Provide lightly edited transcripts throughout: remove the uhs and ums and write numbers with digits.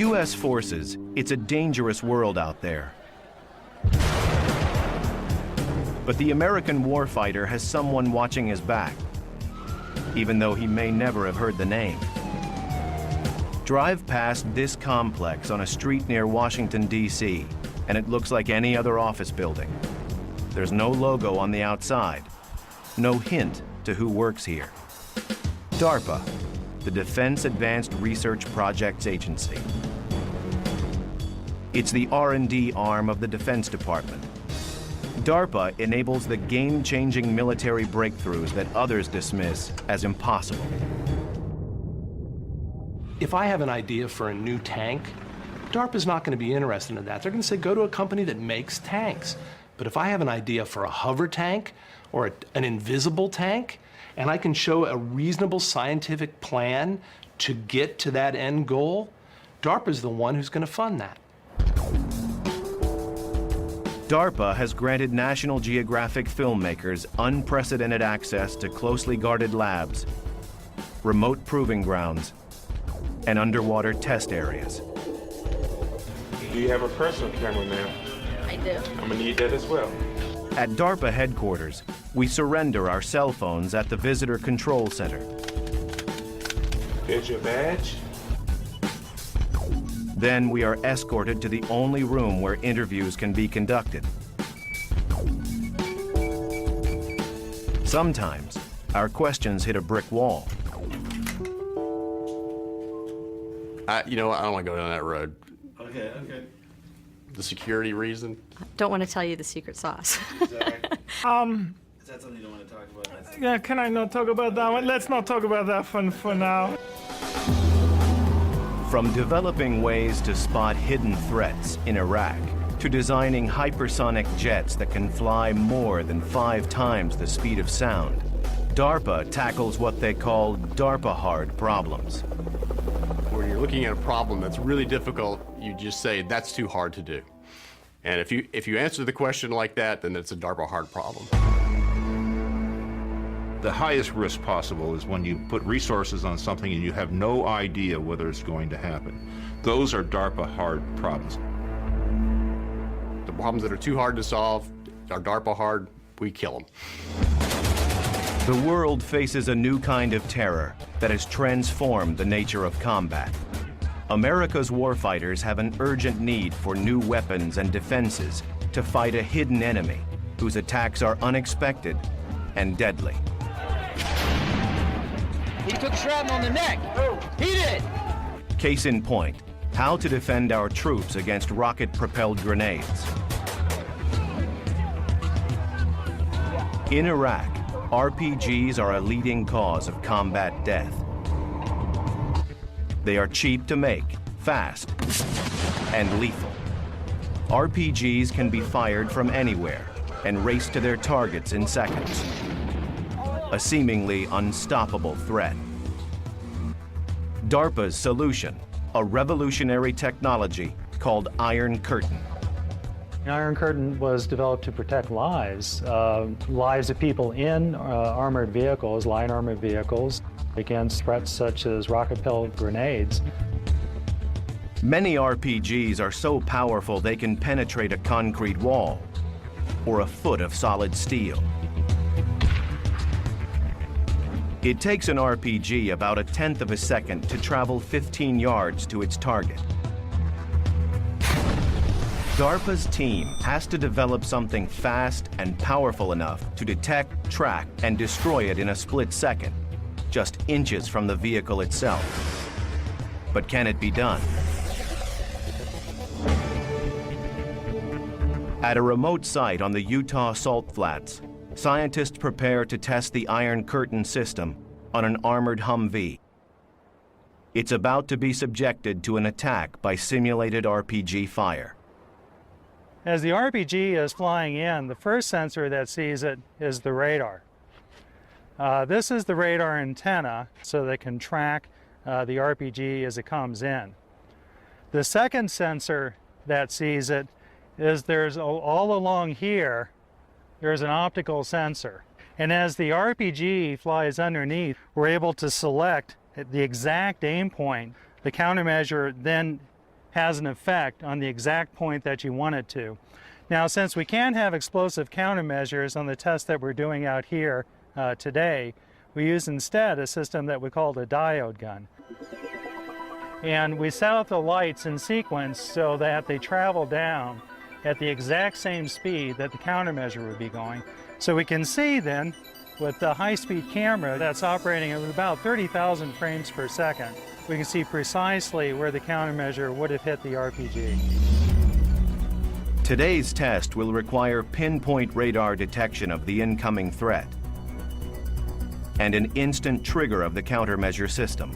U.S. forces, it's a dangerous world out there. But the American warfighter has someone watching his back, even though he may never have heard the name. Drive past this complex on a street near Washington, D.C., and it looks like any other office building. There's no logo on the outside, no hint to who works here. DARPA, the Defense Advanced Research Projects Agency. It's the R&D arm of the Defense Department. DARPA enables the game-changing military breakthroughs that others dismiss as impossible. If I have an idea for a new tank, DARPA's not going to be interested in that. They're going to say, go to a company that makes tanks. But if I have an idea for a hover tank or an invisible tank, and I can show a reasonable scientific plan to get to that end goal, DARPA's the one who's going to fund that. DARPA has granted National Geographic filmmakers unprecedented access to closely guarded labs, remote proving grounds, and underwater test areas. Do you have a personal camera, ma'am? I do. I'm gonna need that as well. At DARPA headquarters, we surrender our cell phones at the Visitor Control Center. There's your badge. Then we are escorted to the only room where interviews can be conducted. Sometimes, our questions hit a brick wall. You know what, I don't want to go down that road. Okay. The security reason. Don't want to tell you the secret sauce. Is that something you don't want to talk about? Yeah, can I not talk about that one? Let's not talk about that one for now. From developing ways to spot hidden threats in Iraq, to designing hypersonic jets that can fly more than 5 times the speed of sound, DARPA tackles what they call DARPA hard problems. When you're looking at a problem that's really difficult, you just say, that's too hard to do. And if you answer the question like that, then it's a DARPA hard problem. The highest risk possible is when you put resources on something and you have no idea whether it's going to happen. Those are DARPA hard problems. The problems that are too hard to solve are DARPA hard, we kill them. The world faces a new kind of terror that has transformed the nature of combat. America's warfighters have an urgent need for new weapons and defenses to fight a hidden enemy whose attacks are unexpected and deadly. He took shrapnel on the neck. Oh, he did. Case in point, how to defend our troops against rocket-propelled grenades. In Iraq, RPGs are a leading cause of combat death. They are cheap to make, fast, and lethal. RPGs can be fired from anywhere and race to their targets in seconds. A seemingly unstoppable threat. DARPA's solution, a revolutionary technology called Iron Curtain. Iron Curtain was developed to protect lives of people in armored vehicles, light armored vehicles, against threats such as rocket-propelled grenades. Many RPGs are so powerful they can penetrate a concrete wall or a foot of solid steel. It takes an RPG about 1/10 of a second to travel 15 yards to its target. DARPA's team has to develop something fast and powerful enough to detect, track, and destroy it in a split second, just inches from the vehicle itself. But can it be done? At a remote site on the Utah Salt Flats, scientists prepare to test the Iron Curtain system on an armored Humvee. It's about to be subjected to an attack by simulated RPG fire. As the RPG is flying in, the first sensor that sees it is the radar. This is the radar antenna, so they can track the RPG as it comes in. The second sensor that sees it is all along here, there's an optical sensor. And as the RPG flies underneath, we're able to select the exact aim point. The countermeasure then has an effect on the exact point that you want it to. Now, since we can't have explosive countermeasures on the test that we're doing out here today, we use instead a system that we call a diode gun. And we set up the lights in sequence so that they travel down at the exact same speed that the countermeasure would be going. So we can see then, with the high-speed camera that's operating at about 30,000 frames per second, we can see precisely where the countermeasure would have hit the RPG. Today's test will require pinpoint radar detection of the incoming threat and an instant trigger of the countermeasure system.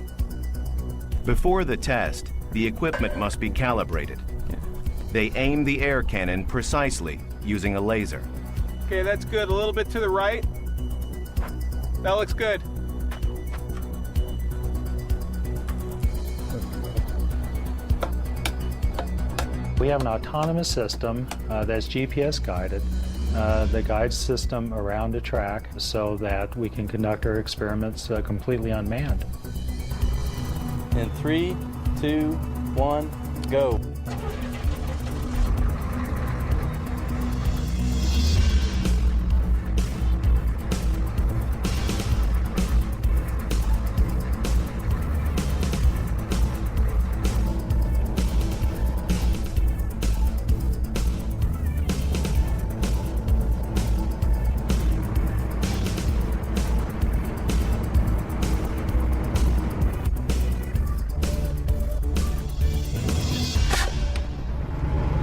Before the test, the equipment must be calibrated. They aim the air cannon precisely using a laser. Okay, that's good. A little bit to the right. That looks good. We have an autonomous system that's GPS guided that guides the system around the track so that we can conduct our experiments completely unmanned. In 3, 2, 1, go.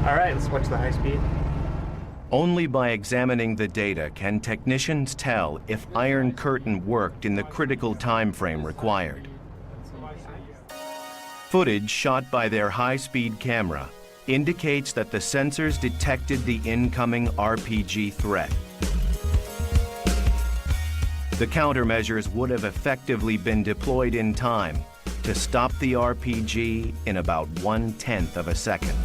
All right, let's watch the high speed. Only by examining the data can technicians tell if Iron Curtain worked in the critical time frame required. Footage shot by their high-speed camera indicates that the sensors detected the incoming RPG threat. The countermeasures would have effectively been deployed in time to stop the RPG in about 1/10 of a second.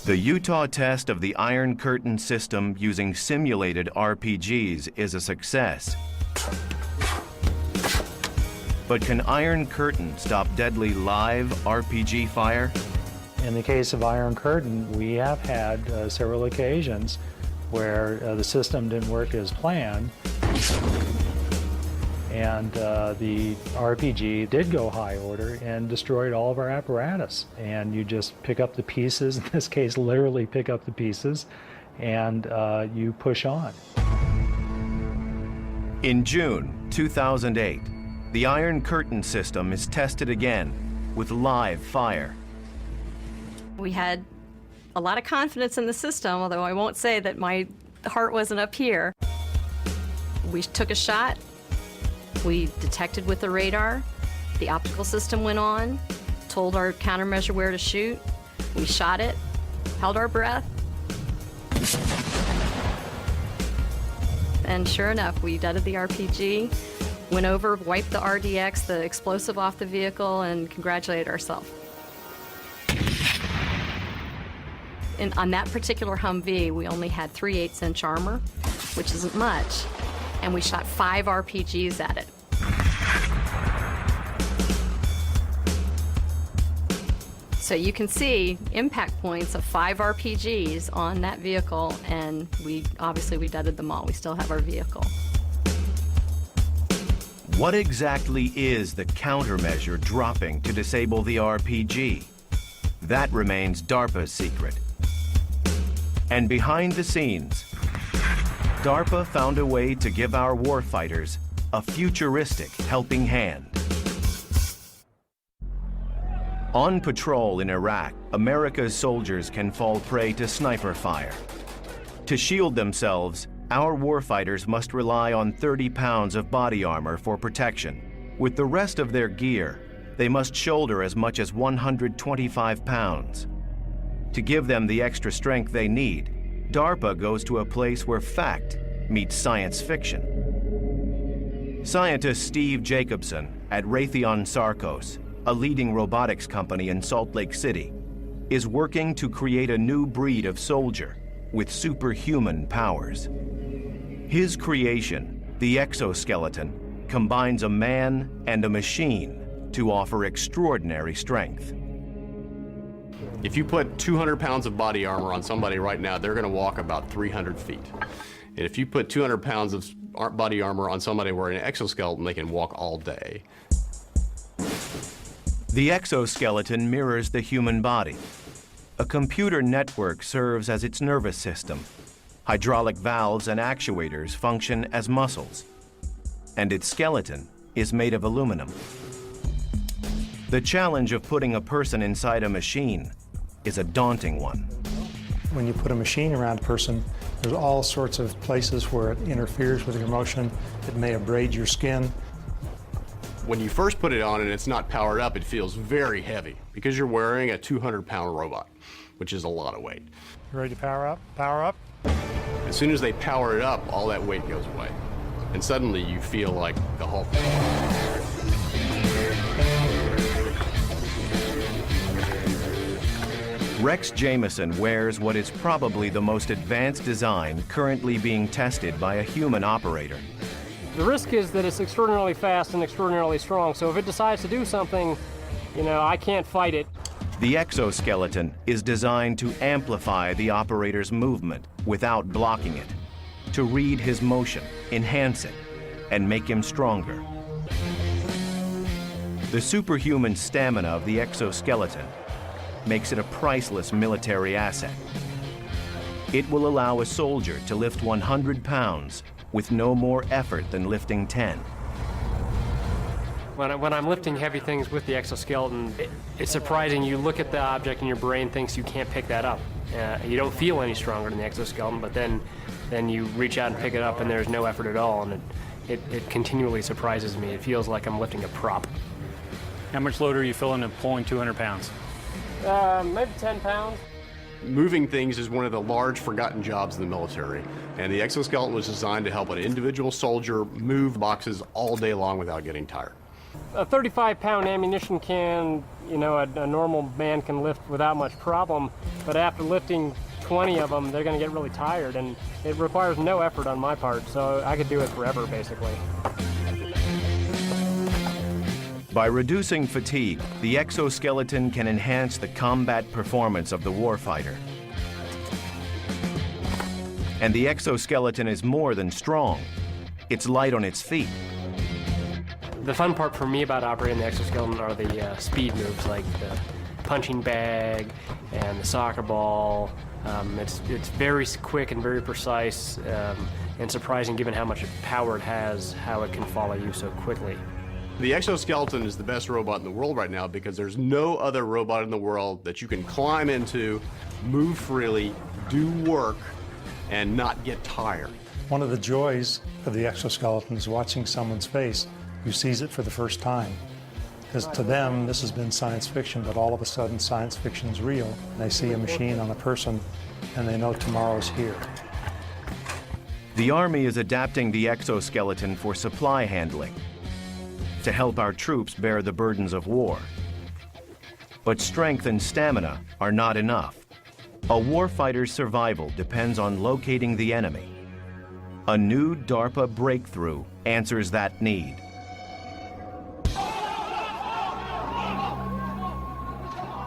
The Utah test of the Iron Curtain system using simulated RPGs is a success. But can Iron Curtain stop deadly live RPG fire? In the case of Iron Curtain, we have had several occasions where the system didn't work as planned, and the RPG did go high order and destroyed all of our apparatus. And you just pick up the pieces, in this case literally pick up the pieces, and you push on. In June 2008, the Iron Curtain system is tested again with live fire. We had a lot of confidence in the system, although I won't say that my heart wasn't up here. We took a shot. We detected with the radar. The optical system went on, told our countermeasure where to shoot. We shot it, held our breath. And sure enough, we deaded the RPG, went over, wiped the RDX, the explosive off the vehicle, and congratulated ourselves. And on that particular Humvee, we only had 3/8" armor, which isn't much, and we shot 5 RPGs at it. So you can see impact points of 5 RPGs on that vehicle, and we deaded them all. We still have our vehicle. What exactly is the countermeasure dropping to disable the RPG? That remains DARPA's secret. And behind the scenes, DARPA found a way to give our warfighters a futuristic helping hand. On patrol in Iraq, America's soldiers can fall prey to sniper fire. To shield themselves, our warfighters must rely on 30 pounds of body armor for protection. With the rest of their gear, they must shoulder as much as 125 pounds. To give them the extra strength they need, DARPA goes to a place where fact meets science fiction. Scientist Steve Jacobson at Raytheon Sarcos, a leading robotics company in Salt Lake City, is working to create a new breed of soldier with superhuman powers. His creation, the exoskeleton, combines a man and a machine to offer extraordinary strength. If you put 200 pounds of body armor on somebody right now, they're going to walk about 300 feet. And if you put 200 pounds of body armor on somebody wearing an exoskeleton, they can walk all day. The exoskeleton mirrors the human body. A computer network serves as its nervous system. Hydraulic valves and actuators function as muscles. And its skeleton is made of aluminum. The challenge of putting a person inside a machine is a daunting one. When you put a machine around a person, there's all sorts of places where it interferes with your motion. It may abrade your skin. When you first put it on and it's not powered up, it feels very heavy because you're wearing a 200-pound robot, which is a lot of weight. You ready to power up? Power up. As soon as they power it up, all that weight goes away. And suddenly you feel like the Hulk. Rex Jameson wears what is probably the most advanced design currently being tested by a human operator. The risk is that it's extraordinarily fast and extraordinarily strong, so if it decides to do something, I can't fight it. The exoskeleton is designed to amplify the operator's movement without blocking it, to read his motion, enhance it, and make him stronger. The superhuman stamina of the exoskeleton makes it a priceless military asset. It will allow a soldier to lift 100 pounds with no more effort than lifting 10. When I'm lifting heavy things with the exoskeleton, it's surprising. You look at the object and your brain thinks you can't pick that up. You don't feel any stronger than the exoskeleton, but then you reach out and pick it up and there's no effort at all, and it continually surprises me. It feels like I'm lifting a prop. How much load are you feeling in pulling 200 pounds? Maybe 10 pounds. Moving things is one of the large forgotten jobs in the military, and the exoskeleton was designed to help an individual soldier move boxes all day long without getting tired. A 35-pound ammunition can, a normal man can lift without much problem, but after lifting 20 of them, they're going to get really tired, and it requires no effort on my part, so I could do it forever, basically. By reducing fatigue, the exoskeleton can enhance the combat performance of the warfighter. And the exoskeleton is more than strong. It's light on its feet. The fun part for me about operating the exoskeleton are the speed moves, like the punching bag and the soccer ball. It's very quick and very precise, and surprising given how much power it has, how it can follow you so quickly. The exoskeleton is the best robot in the world right now because there's no other robot in the world that you can climb into, move freely, do work, and not get tired. One of the joys of the exoskeleton is watching someone's face who sees it for the first time. Because to them, this has been science fiction, but all of a sudden science fiction is real. They see a machine on a person, and they know tomorrow's here. The Army is adapting the exoskeleton for supply handling, to help our troops bear the burdens of war. But strength and stamina are not enough. A warfighter's survival depends on locating the enemy. A new DARPA breakthrough answers that need.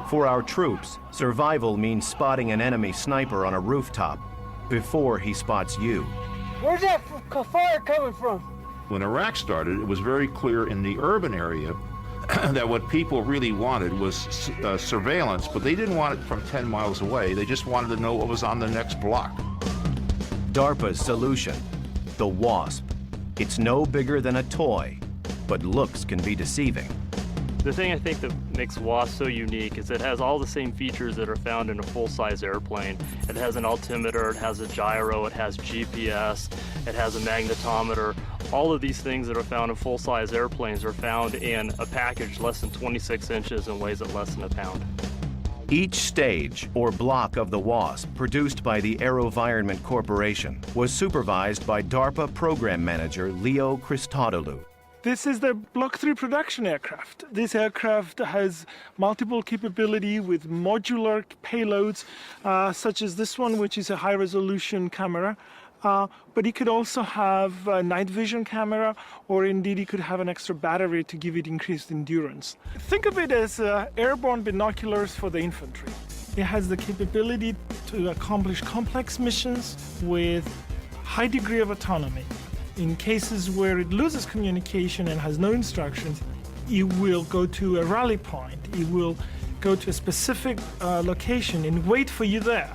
For our troops, survival means spotting an enemy sniper on a rooftop before he spots you. Where's that fire coming from? When Iraq started, it was very clear in the urban area that what people really wanted was surveillance, but they didn't want it from 10 miles away. They just wanted to know what was on the next block. DARPA's solution, the WASP. It's no bigger than a toy, but looks can be deceiving. The thing I think that makes WASP so unique is it has all the same features that are found in a full-size airplane. It has an altimeter, it has a gyro, it has GPS, it has a magnetometer. All of these things that are found in full-size airplanes are found in a package less than 26 inches and weighs at less than a pound. Each stage or block of the WASP produced by the AeroVironment Corporation was supervised by DARPA program manager Leo Christodoulou. This is the Block 3 production aircraft. This aircraft has multiple capability with modular payloads, such as this one, which is a high-resolution camera. but it could also have a night vision camera, or indeed it could have an extra battery to give it increased endurance. Think of it as airborne binoculars for the infantry. It has the capability to accomplish complex missions with high degree of autonomy. In cases where it loses communication and has no instructions, it will go to a rally point. It will go to a specific location and wait for you there.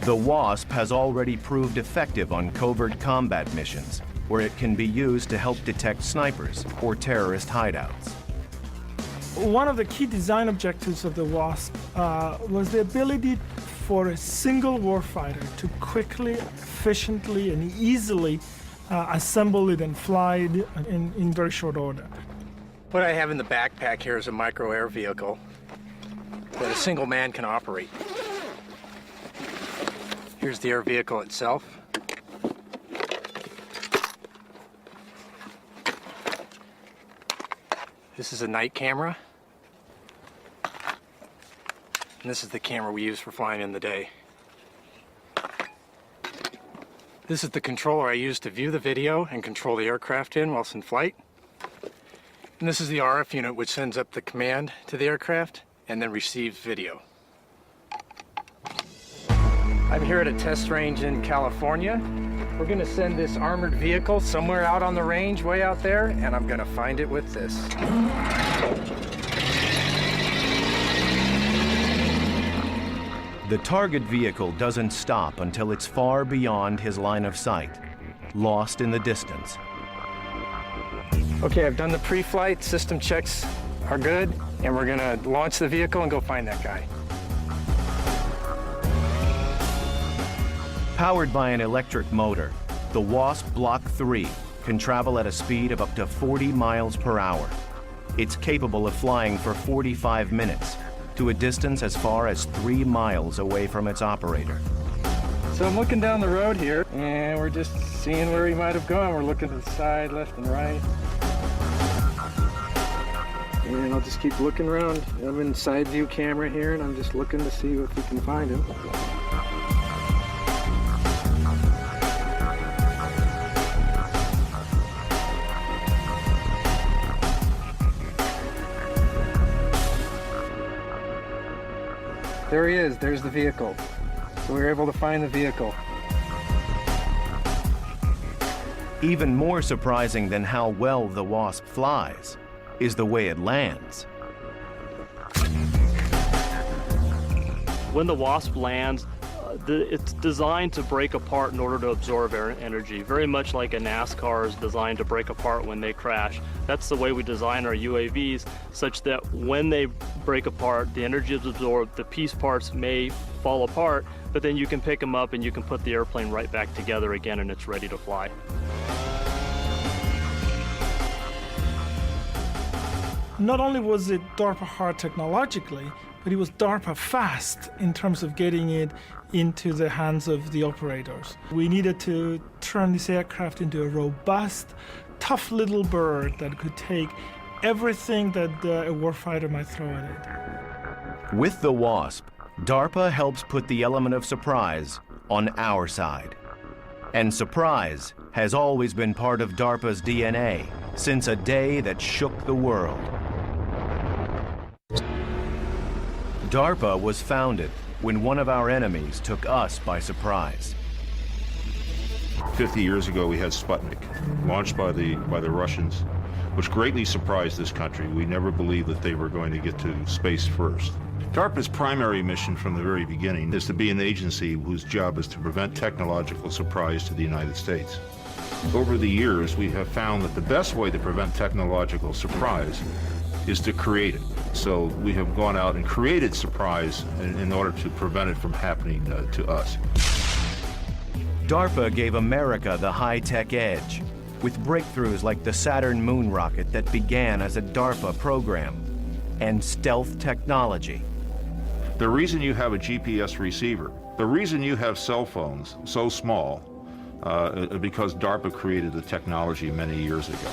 The WASP has already proved effective on covert combat missions, where it can be used to help detect snipers or terrorist hideouts. One of the key design objectives of the WASP was the ability for a single warfighter to quickly, efficiently, and easily assemble it and fly it in very short order. What I have in the backpack here is a micro air vehicle that a single man can operate. Here's the air vehicle itself. This is a night camera. And this is the camera we use for flying in the day. This is the controller I use to view the video and control the aircraft in whilst in flight. And this is the RF unit, which sends up the command to the aircraft and then receives video. I'm here at a test range in California. We're gonna send this armored vehicle somewhere out on the range, way out there, and I'm gonna find it with this. The target vehicle doesn't stop until it's far beyond his line of sight, lost in the distance. Okay, I've done the pre-flight, system checks are good, and we're gonna launch the vehicle and go find that guy. Powered by an electric motor, the WASP Block 3 can travel at a speed of up to 40 miles per hour. It's capable of flying for 45 minutes, to a distance as far as 3 miles away from its operator. So I'm looking down the road here, and we're just seeing where he might have gone. We're looking to the side, left and right. And I'll just keep looking around. I'm in side view camera here, and I'm just looking to see if we can find him. There he is, there's the vehicle. So we were able to find the vehicle. Even more surprising than how well the WASP flies is the way it lands. When the WASP lands, it's designed to break apart in order to absorb air energy, very much like a NASCAR is designed to break apart when they crash. That's the way we design our UAVs, such that when they break apart, the energy is absorbed, the piece parts may fall apart, but then you can pick them up and you can put the airplane right back together again and it's ready to fly. Not only was it DARPA hard technologically, but it was DARPA fast in terms of getting it into the hands of the operators. We needed to turn this aircraft into a robust, tough little bird that could take everything that a warfighter might throw at it. With the WASP, DARPA helps put the element of surprise on our side. And surprise has always been part of DARPA's DNA since a day that shook the world. DARPA was founded when one of our enemies took us by surprise. 50 years ago, we had Sputnik, launched by the Russians, which greatly surprised this country. We never believed that they were going to get to space first. DARPA's primary mission from the very beginning is to be an agency whose job is to prevent technological surprise to the United States. Over the years, we have found that the best way to prevent technological surprise is to create it. So we have gone out and created surprise in order to prevent it from happening to us. DARPA gave America the high-tech edge, with breakthroughs like the Saturn moon rocket that began as a DARPA program, and stealth technology. The reason you have a GPS receiver, the reason you have cell phones so small, because DARPA created the technology many years ago.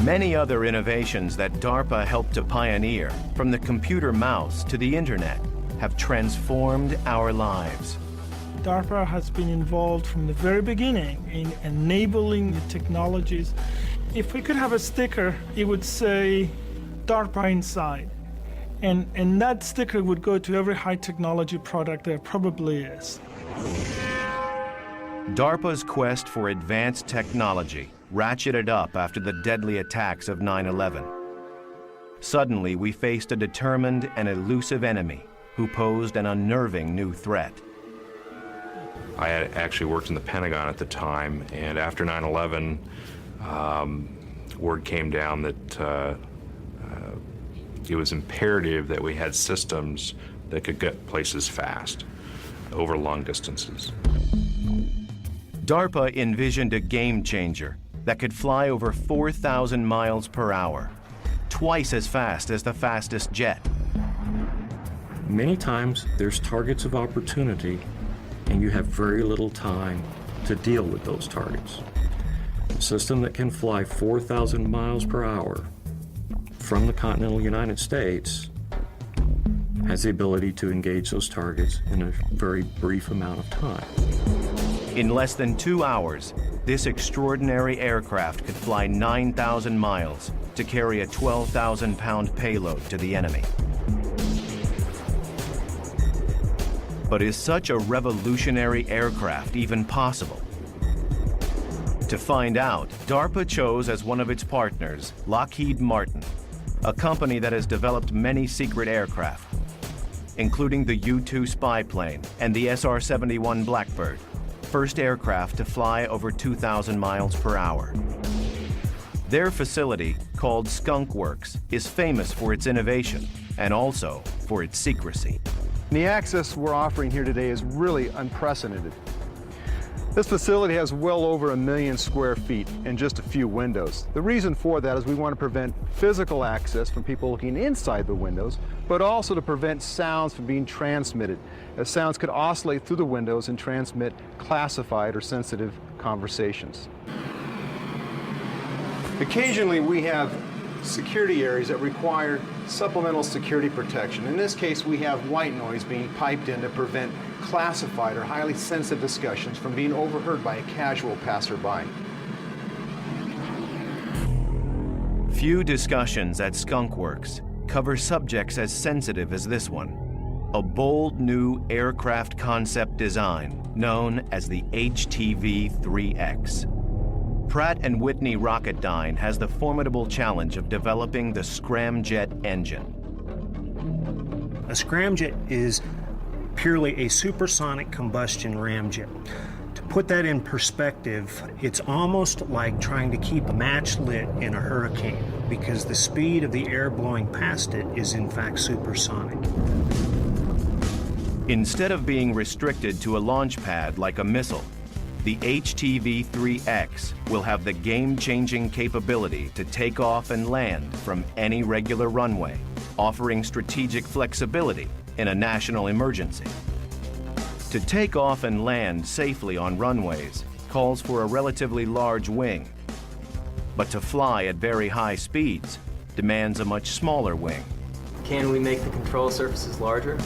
Many other innovations that DARPA helped to pioneer, from the computer mouse to the internet, have transformed our lives. DARPA has been involved from the very beginning in enabling the technologies. If we could have a sticker, it would say DARPA inside. And that sticker would go to every high technology product there probably is. DARPA's quest for advanced technology ratcheted up after the deadly attacks of 9/11. Suddenly, we faced a determined and elusive enemy who posed an unnerving new threat. I had actually worked in the Pentagon at the time, and after 9/11, word came down that it was imperative that we had systems that could get places fast, over long distances. DARPA envisioned a game changer that could fly over 4,000 miles per hour, twice as fast as the fastest jet. Many times there's targets of opportunity and you have very little time to deal with those targets. A system that can fly 4,000 miles per hour from the continental United States has the ability to engage those targets in a very brief amount of time. In less than 2 hours, this extraordinary aircraft could fly 9,000 miles to carry a 12,000-pound payload to the enemy. But is such a revolutionary aircraft even possible? To find out, DARPA chose as one of its partners Lockheed Martin, a company that has developed many secret aircraft, including the U-2 spy plane and the SR-71 Blackbird, first aircraft to fly over 2,000 miles per hour. Their facility, called Skunk Works, is famous for its innovation and also for its secrecy. The access we're offering here today is really unprecedented. This facility has well over 1 million square feet and just a few windows. The reason for that is we want to prevent physical access from people looking inside the windows, but also to prevent sounds from being transmitted, as sounds could oscillate through the windows and transmit classified or sensitive conversations. Occasionally we have security areas that require supplemental security protection. In this case, we have white noise being piped in to prevent classified or highly sensitive discussions from being overheard by a casual passerby. Few discussions at Skunk Works cover subjects as sensitive as this one. A bold new aircraft concept design known as the HTV-3X. Pratt & Whitney Rocketdyne has the formidable challenge of developing the scramjet engine. A scramjet is purely a supersonic combustion ramjet. To put that in perspective, it's almost like trying to keep a match lit in a hurricane, because the speed of the air blowing past it is in fact supersonic. Instead of being restricted to a launch pad like a missile, the HTV-3X will have the game-changing capability to take off and land from any regular runway, offering strategic flexibility in a national emergency. To take off and land safely on runways calls for a relatively large wing, but to fly at very high speeds demands a much smaller wing. Can we make the control surfaces larger?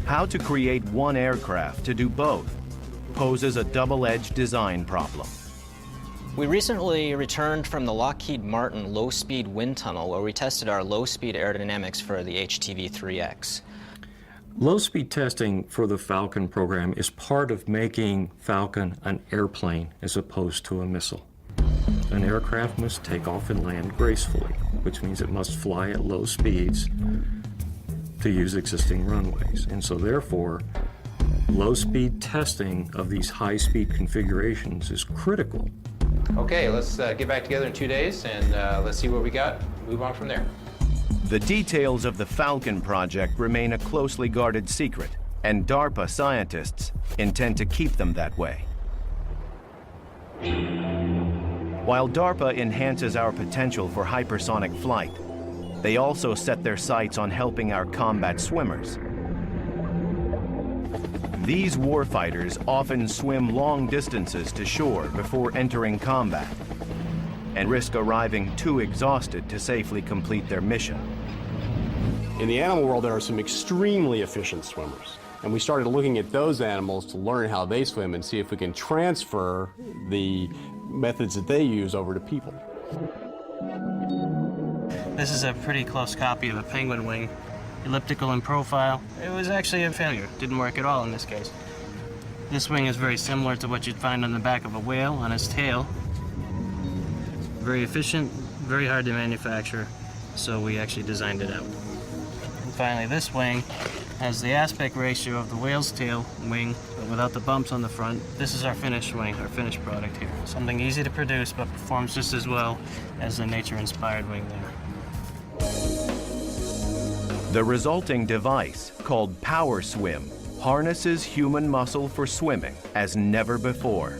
How to create one aircraft to do both poses a double-edged design problem. We recently returned from the Lockheed Martin low-speed wind tunnel where we tested our low-speed aerodynamics for the HTV-3X. Low-speed testing for the Falcon program is part of making Falcon an airplane as opposed to a missile. An aircraft must take off and land gracefully, which means it must fly at low speeds to use existing runways. And so therefore, low-speed testing of these high-speed configurations is critical. Okay, let's get back together in 2 days and let's see what we got. Move on from there. The details of the Falcon project remain a closely guarded secret, and DARPA scientists intend to keep them that way. While DARPA enhances our potential for hypersonic flight, they also set their sights on helping our combat swimmers. These warfighters often swim long distances to shore before entering combat and risk arriving too exhausted to safely complete their mission. In the animal world, there are some extremely efficient swimmers. And we started looking at those animals to learn how they swim and see if we can transfer the methods that they use over to people. This is a pretty close copy of a penguin wing, elliptical in profile. It was actually a failure. Didn't work at all in this case. This wing is very similar to what you'd find on the back of a whale on its tail. Very efficient, very hard to manufacture, so we actually designed it out. And finally, this wing has the aspect ratio of the whale's tail wing, but without the bumps on the front. This is our finished wing, our finished product here. Something easy to produce, but performs just as well as the nature-inspired wing there. The resulting device, called Power Swim, harnesses human muscle for swimming as never before.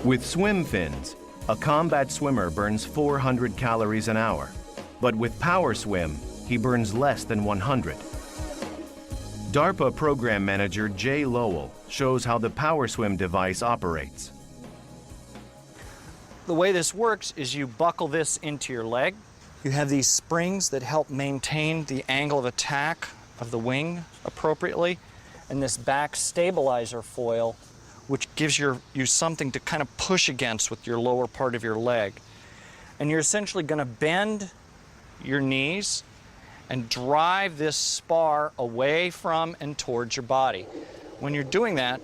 With swim fins, a combat swimmer burns 400 calories an hour, but with Power Swim, he burns less than 100. DARPA program manager Jay Lowell shows how the Power Swim device operates. The way this works is you buckle this into your leg. You have these springs that help maintain the angle of attack of the wing appropriately, and this back stabilizer foil, which gives you something to kind of push against with your lower part of your leg. And you're essentially going to bend your knees and drive this spar away from and towards your body. When you're doing that,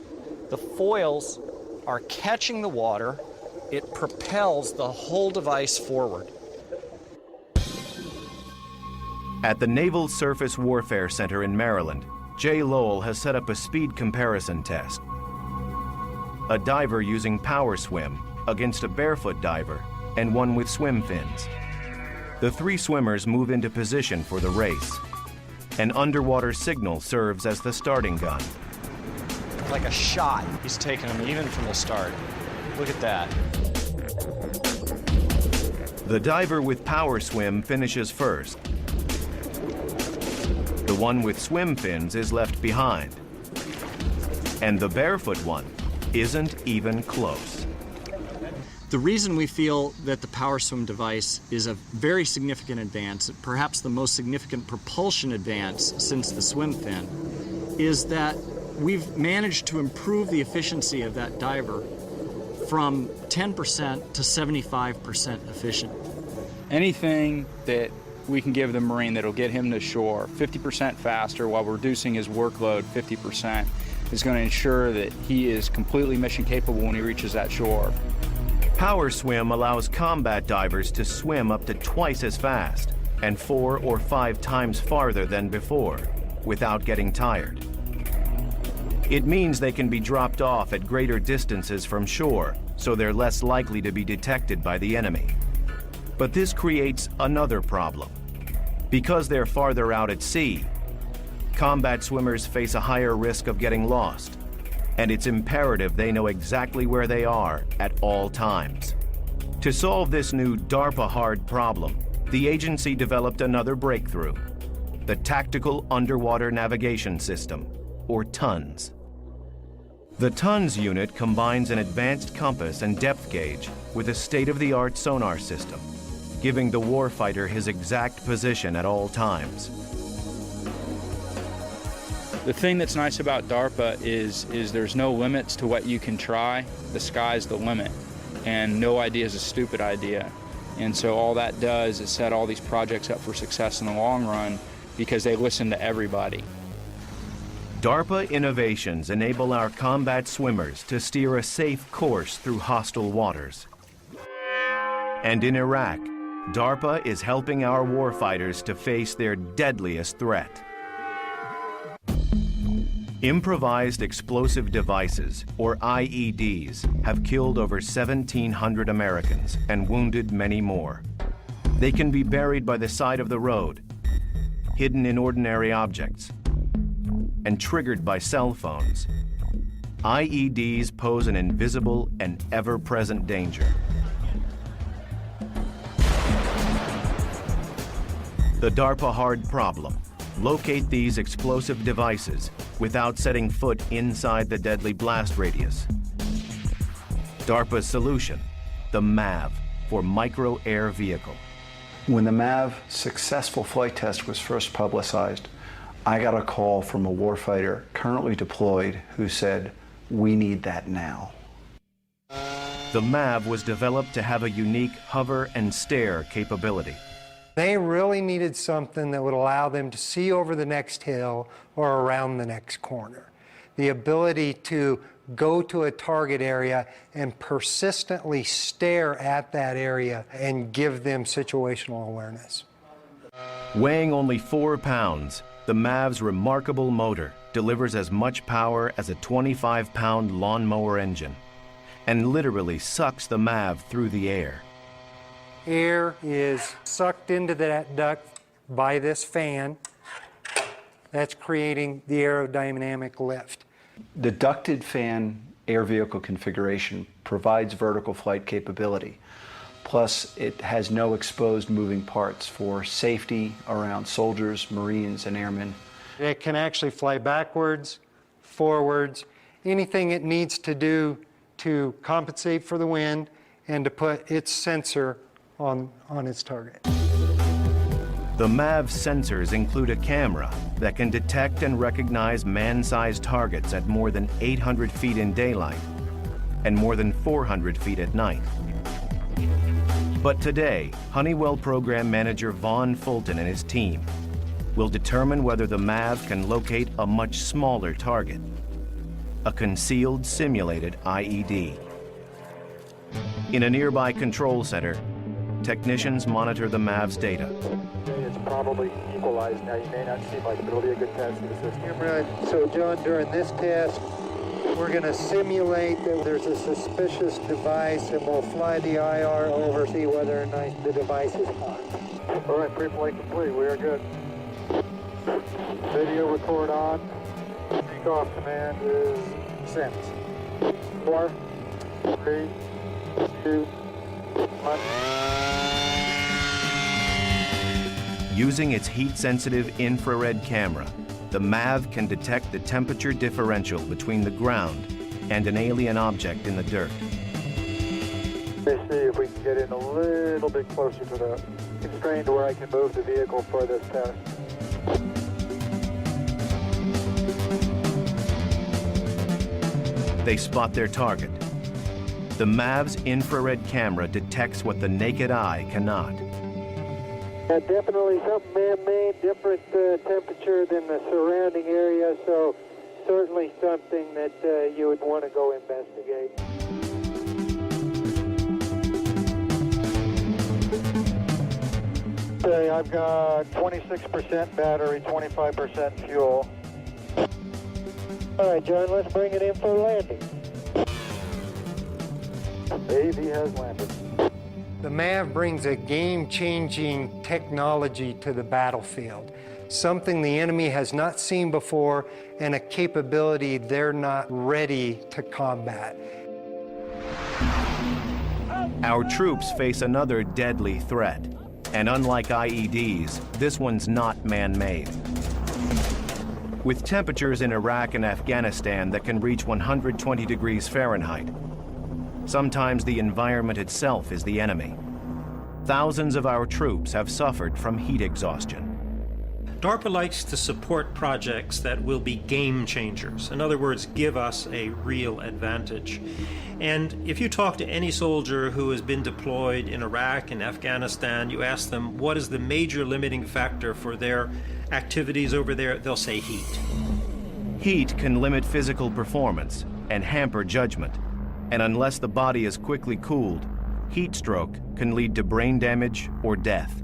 the foils are catching the water. It propels the whole device forward. At the Naval Surface Warfare Center in Maryland, Jay Lowell has set up a speed comparison test. A diver using Power Swim against a barefoot diver and one with swim fins. The three swimmers move into position for the race. An underwater signal serves as the starting gun. Like a shot, he's taking them even from the start. Look at that. The diver with Power Swim finishes first. The one with swim fins is left behind. And the barefoot one isn't even close. The reason we feel that the Power Swim device is a very significant advance, perhaps the most significant propulsion advance since the swim fin, is that we've managed to improve the efficiency of that diver from 10% to 75% efficient. Anything that we can give the Marine that'll get him to shore 50% faster while reducing his workload 50% is going to ensure that he is completely mission capable when he reaches that shore. Power Swim allows combat divers to swim up to twice as fast and 4 or 5 times farther than before without getting tired. It means they can be dropped off at greater distances from shore, so they're less likely to be detected by the enemy. But this creates another problem. Because they're farther out at sea, combat swimmers face a higher risk of getting lost, and it's imperative they know exactly where they are at all times. To solve this new DARPA hard problem, the agency developed another breakthrough, the Tactical Underwater Navigation System, or TUNS. The TUNS unit combines an advanced compass and depth gauge with a state-of-the-art sonar system, giving the warfighter his exact position at all times. The thing that's nice about DARPA is there's no limits to what you can try. The sky's the limit, and no idea is a stupid idea. And so all that does is set all these projects up for success in the long run because they listen to everybody. DARPA innovations enable our combat swimmers to steer a safe course through hostile waters. And in Iraq, DARPA is helping our warfighters to face their deadliest threat. Improvised explosive devices, or IEDs, have killed over 1,700 Americans and wounded many more. They can be buried by the side of the road, hidden in ordinary objects, and triggered by cell phones. IEDs pose an invisible and ever-present danger. The DARPA hard problem: locate these explosive devices without setting foot inside the deadly blast radius. DARPA's solution: the MAV, for Micro Air Vehicle. When the MAV successful flight test was first publicized, I got a call from a warfighter currently deployed who said, "We need that now." The MAV was developed to have a unique hover and stare capability. They really needed something that would allow them to see over the next hill or around the next corner. The ability to go to a target area and persistently stare at that area and give them situational awareness. Weighing only 4 pounds, the MAV's remarkable motor delivers as much power as a 25-pound lawnmower engine and literally sucks the MAV through the air. Air is sucked into that duct by this fan. That's creating the aerodynamic lift. The ducted fan air vehicle configuration provides vertical flight capability. Plus, it has no exposed moving parts for safety around soldiers, Marines, and airmen. It can actually fly backwards, forwards, anything it needs to do to compensate for the wind and to put its sensor on its target. The MAV sensors include a camera that can detect and recognize man-sized targets at more than 800 feet in daylight and more than 400 feet at night. But today, Honeywell Program Manager Vaughn Fulton and his team will determine whether the MAV can locate a much smaller target, a concealed simulated IED. In a nearby control center, technicians monitor the MAV's data. It's probably equalized now. You may not see much, but it'll be a good test of the system. Right. So, John, during this test, we're going to simulate that there's a suspicious device, and we'll fly the IR over, see whether or not the device is hot. All right, pre-flight complete. We are good. Video record on. Takeoff command is sent. 4, 3, 2, 1. Using its heat-sensitive infrared camera, the MAV can detect the temperature differential between the ground and an alien object in the dirt. Let's see if we can get in a little bit closer to the constraint where I can move the vehicle for this test. They spot their target. The MAV's infrared camera detects what the naked eye cannot. Definitely something man-made, different temperature than the surrounding area, so certainly something that you would want to go investigate. Okay, I've got 26% battery, 25% fuel. All right, John, let's bring it in for landing. The AV has landed. The MAV brings a game-changing technology to the battlefield, something the enemy has not seen before and a capability they're not ready to combat. Our troops face another deadly threat, and unlike IEDs, this one's not man-made. With temperatures in Iraq and Afghanistan that can reach 120 degrees Fahrenheit, sometimes the environment itself is the enemy. Thousands of our troops have suffered from heat exhaustion. DARPA likes to support projects that will be game changers. In other words, give us a real advantage. And if you talk to any soldier who has been deployed in Iraq and Afghanistan, you ask them what is the major limiting factor for their activities over there, they'll say heat. Heat can limit physical performance and hamper judgment. And unless the body is quickly cooled, heat stroke can lead to brain damage or death.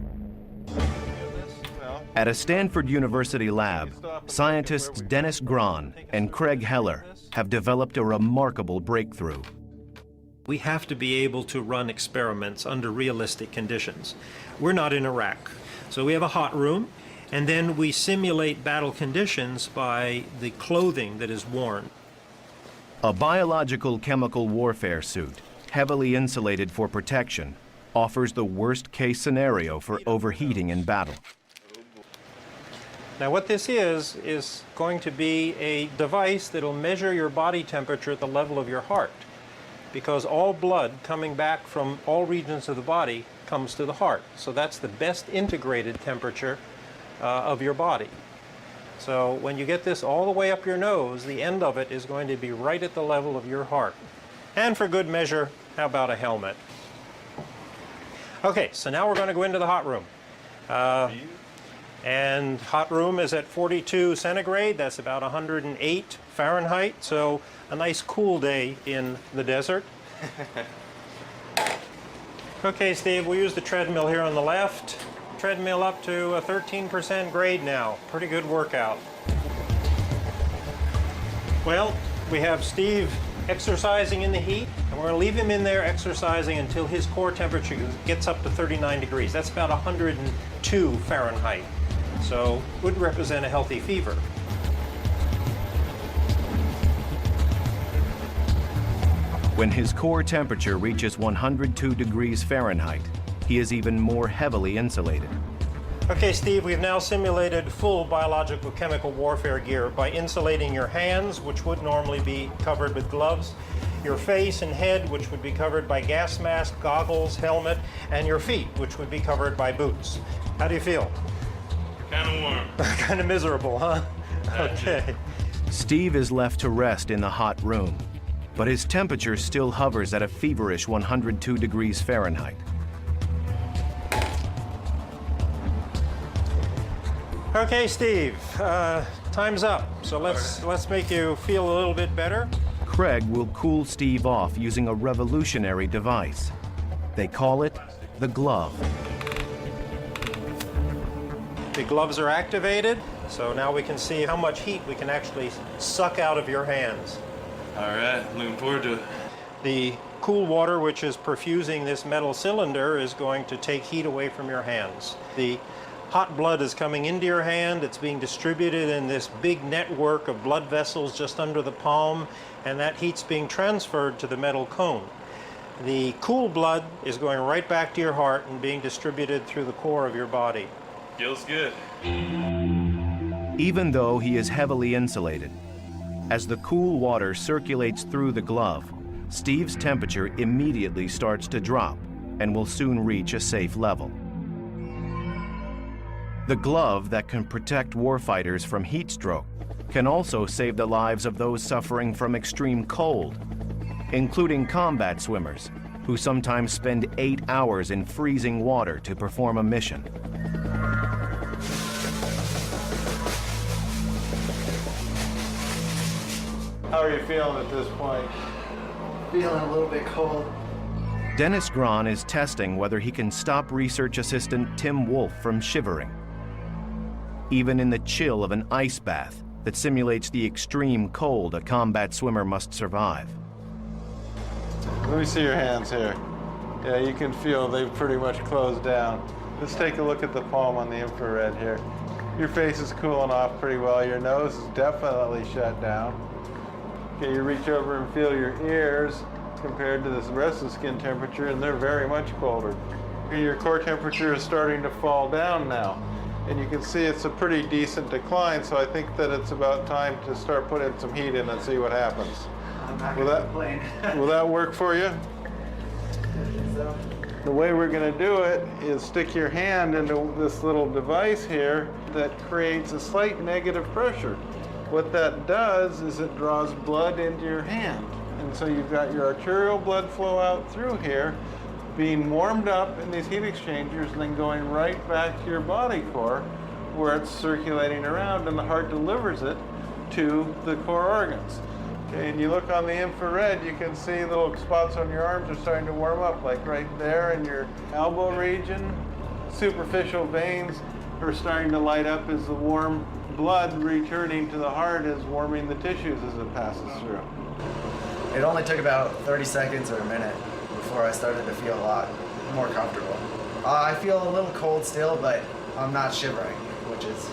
At a Stanford University lab, scientists Dennis Grahn and Craig Heller have developed a remarkable breakthrough. We have to be able to run experiments under realistic conditions. We're not in Iraq, so we have a hot room, and then we simulate battle conditions by the clothing that is worn. A biological chemical warfare suit, heavily insulated for protection, offers the worst-case scenario for overheating in battle. Now what this is going to be a device that will measure your body temperature at the level of your heart, because all blood coming back from all regions of the body comes to the heart. So that's the best integrated temperature of your body. So when you get this all the way up your nose, the end of it is going to be right at the level of your heart. And for good measure, how about a helmet? Okay, so now we're going to go into the hot room. And hot room is at 42 centigrade, that's about 108 Fahrenheit, so a nice cool day in the desert. Okay, Steve, we'll use the treadmill here on the left. Treadmill up to a 13% grade now. Pretty good workout. Well, we have Steve exercising in the heat, and we're going to leave him in there exercising until his core temperature gets up to 39 degrees. That's about 102 Fahrenheit. So would represent a healthy fever. When his core temperature reaches 102 degrees Fahrenheit, he is even more heavily insulated. Okay, Steve, we've now simulated full biological chemical warfare gear by insulating your hands, which would normally be covered with gloves, your face and head, which would be covered by gas mask, goggles, helmet, and your feet, which would be covered by boots. How do you feel? Kind of warm. Kind of miserable, huh? Okay. Steve is left to rest in the hot room, but his temperature still hovers at a feverish 102 degrees Fahrenheit. Okay, Steve, time's up. So let's make you feel a little bit better. Craig will cool Steve off using a revolutionary device. They call it the glove. The gloves are activated, so now we can see how much heat we can actually suck out of your hands. All right, looking forward to it. The cool water, which is perfusing this metal cylinder, is going to take heat away from your hands. The hot blood is coming into your hand. It's being distributed in this big network of blood vessels just under the palm, and that heat's being transferred to the metal cone. The cool blood is going right back to your heart and being distributed through the core of your body. Feels good. Even though he is heavily insulated, as the cool water circulates through the glove, Steve's temperature immediately starts to drop and will soon reach a safe level. The glove that can protect warfighters from heat stroke can also save the lives of those suffering from extreme cold, including combat swimmers who sometimes spend 8 hours in freezing water to perform a mission. How are you feeling at this point? Feeling a little bit cold. Dennis Grahn is testing whether he can stop research assistant Tim Wolf from shivering. Even in the chill of an ice bath that simulates the extreme cold a combat swimmer must survive. Let me see your hands here. Yeah, you can feel they've pretty much closed down. Let's take a look at the palm on the infrared here. Your face is cooling off pretty well. Your nose is definitely shut down. Okay, you reach over and feel your ears compared to the rest of the skin temperature, and they're very much colder. Your core temperature is starting to fall down now, and you can see it's a pretty decent decline, so I think that it's about time to start putting some heat in and see what happens. I'm not going to complain. Will that work for you? So. The way we're going to do it is stick your hand into this little device here that creates a slight negative pressure. What that does is it draws blood into your hand. And so you've got your arterial blood flow out through here, being warmed up in these heat exchangers and then going right back to your body core where it's circulating around and the heart delivers it to the core organs. Okay, and you look on the infrared, you can see little spots on your arms are starting to warm up, like right there in your elbow region. Superficial veins are starting to light up as the warm blood returning to the heart is warming the tissues as it passes through. It only took about 30 seconds or a minute before I started to feel a lot more comfortable. I feel a little cold still, but I'm not shivering, which is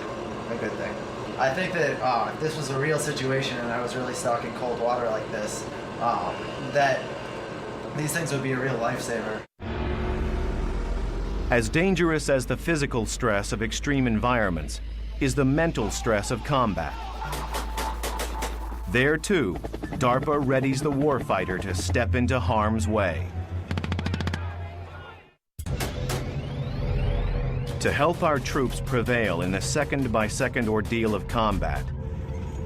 a good thing. I think that if this was a real situation and I was really stuck in cold water like this, that these things would be a real lifesaver. As dangerous as the physical stress of extreme environments is the mental stress of combat. There too, DARPA readies the warfighter to step into harm's way. To help our troops prevail in the second-by-second ordeal of combat,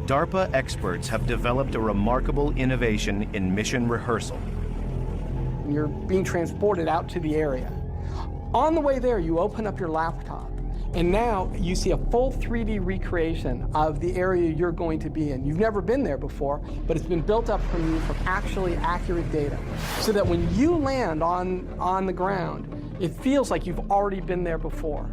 DARPA experts have developed a remarkable innovation in mission rehearsal. You're being transported out to the area. On the way there, you open up your laptop, and now you see a full 3D recreation of the area you're going to be in. You've never been there before, but it's been built up from you from actually accurate data, so that when you land on the ground, it feels like you've already been there before.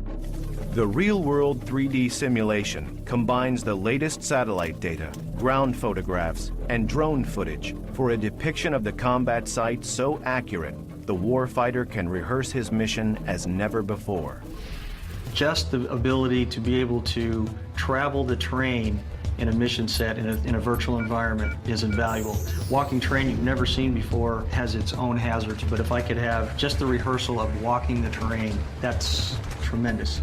The real-world 3D simulation combines the latest satellite data, ground photographs, and drone footage for a depiction of the combat site so accurate the warfighter can rehearse his mission as never before. Just the ability to be able to travel the terrain in a mission set in a virtual environment is invaluable. Walking terrain you've never seen before has its own hazards, but if I could have just the rehearsal of walking the terrain, that's tremendous.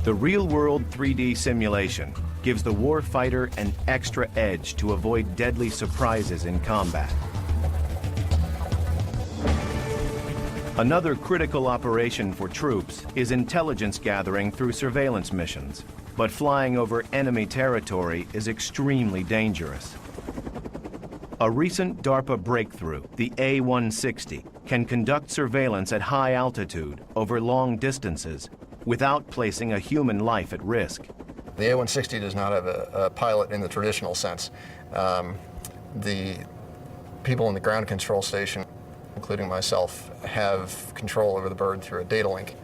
The real-world 3D simulation gives the warfighter an extra edge to avoid deadly surprises in combat. Another critical operation for troops is intelligence gathering through surveillance missions, but flying over enemy territory is extremely dangerous. A recent DARPA breakthrough, the A-160, can conduct surveillance at high altitude over long distances without placing a human life at risk. The A-160 does not have a pilot in the traditional sense. The people in the ground control station, including myself, have control over the bird through a data link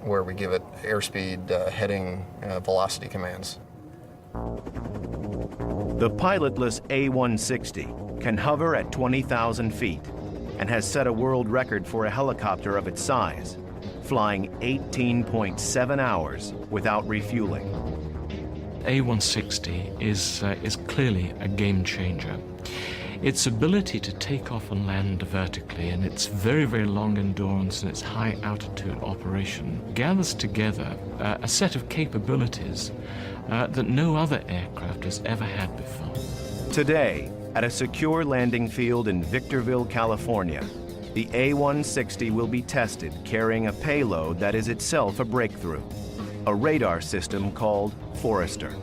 where we give it airspeed, heading, velocity commands. The pilotless A-160 can hover at 20,000 feet and has set a world record for a helicopter of its size, flying 18.7 hours without refueling. A-160 is clearly a game changer. Its ability to take off and land vertically and its very, very long endurance and its high altitude operation gathers together a set of capabilities that no other aircraft has ever had before. Today, at a secure landing field in Victorville, California, the A-160 will be tested carrying a payload that is itself a breakthrough, a radar system called Forester.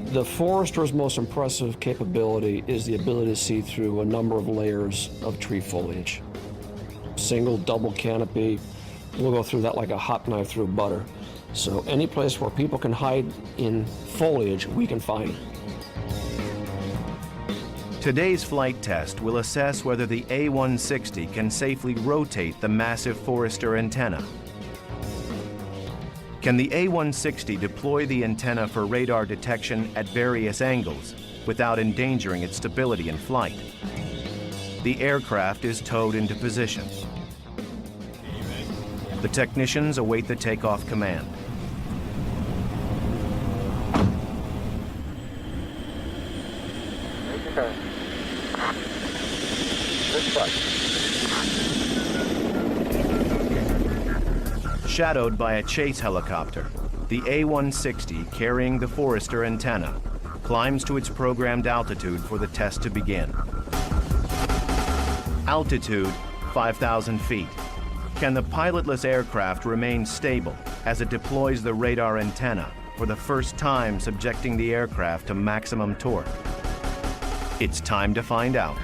The Forester's most impressive capability is the ability to see through a number of layers of tree foliage. Single, double canopy, we'll go through that like a hot knife through butter. So any place where people can hide in foliage, we can find it. Today's flight test will assess whether the A-160 can safely rotate the massive Forester antenna. Can the A-160 deploy the antenna for radar detection at various angles without endangering its stability in flight? The aircraft is towed into position. The technicians await the takeoff command. Okay. This way. Shadowed by a chase helicopter, the A-160, carrying the Forester antenna, climbs to its programmed altitude for the test to begin. Altitude, 5,000 feet. Can the pilotless aircraft remain stable as it deploys the radar antenna for the first time, subjecting the aircraft to maximum torque? It's time to find out.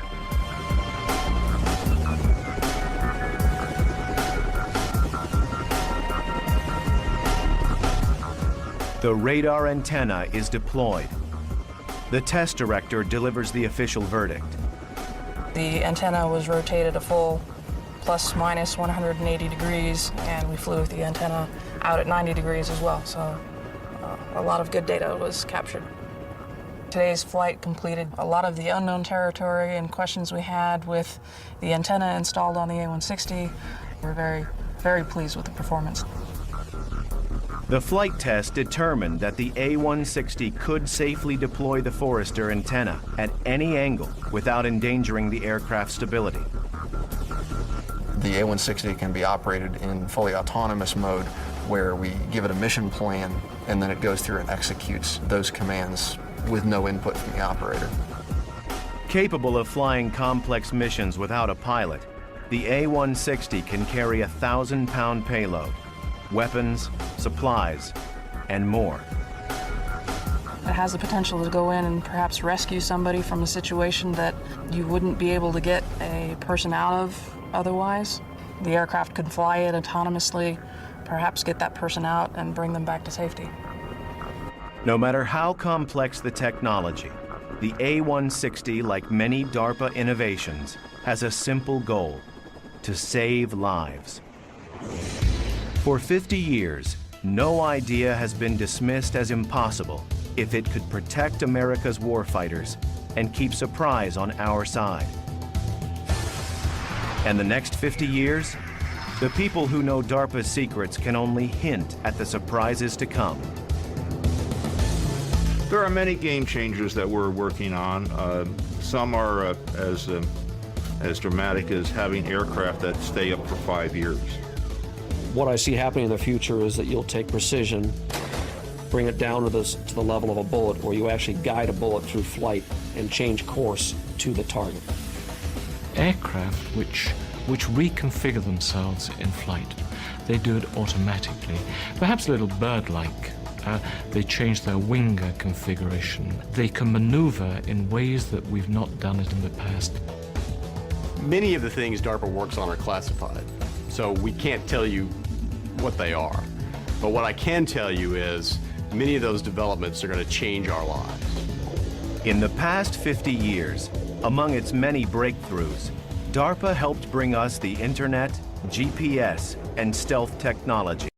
The radar antenna is deployed. The test director delivers the official verdict. The antenna was rotated a full plus minus 180 degrees, and we flew with the antenna out at 90 degrees as well, so a lot of good data was captured. Today's flight completed a lot of the unknown territory and questions we had with the antenna installed on the A-160. We're very, very pleased with the performance. The flight test determined that the A-160 could safely deploy the Forester antenna at any angle without endangering the aircraft's stability. The A-160 can be operated in fully autonomous mode where we give it a mission plan and then it goes through and executes those commands with no input from the operator. Capable of flying complex missions without a pilot, the A-160 can carry a 1,000-pound payload. weapons, supplies, and more. It has the potential to go in and perhaps rescue somebody from a situation that you wouldn't be able to get a person out of otherwise. The aircraft could fly it autonomously, perhaps get that person out and bring them back to safety. No matter how complex the technology, the A-160, like many DARPA innovations, has a simple goal: to save lives. For 50 years, no idea has been dismissed as impossible if it could protect America's warfighters and keep surprise on our side. And the next 50 years, the people who know DARPA's secrets can only hint at the surprises to come. There are many game changers that we're working on. Some are as dramatic as having aircraft that stay up for 5 years. What I see happening in the future is that you'll take precision, bring it down to the level of a bullet, where you actually guide a bullet through flight and change course to the target. Aircraft which reconfigure themselves in flight. They do it automatically, perhaps a little bird-like. They change their wing configuration. They can maneuver in ways that we've not done it in the past. Many of the things DARPA works on are classified, so we can't tell you what they are. But what I can tell you is many of those developments are going to change our lives. In the past 50 years, among its many breakthroughs, DARPA helped bring us the internet, GPS, and stealth technology.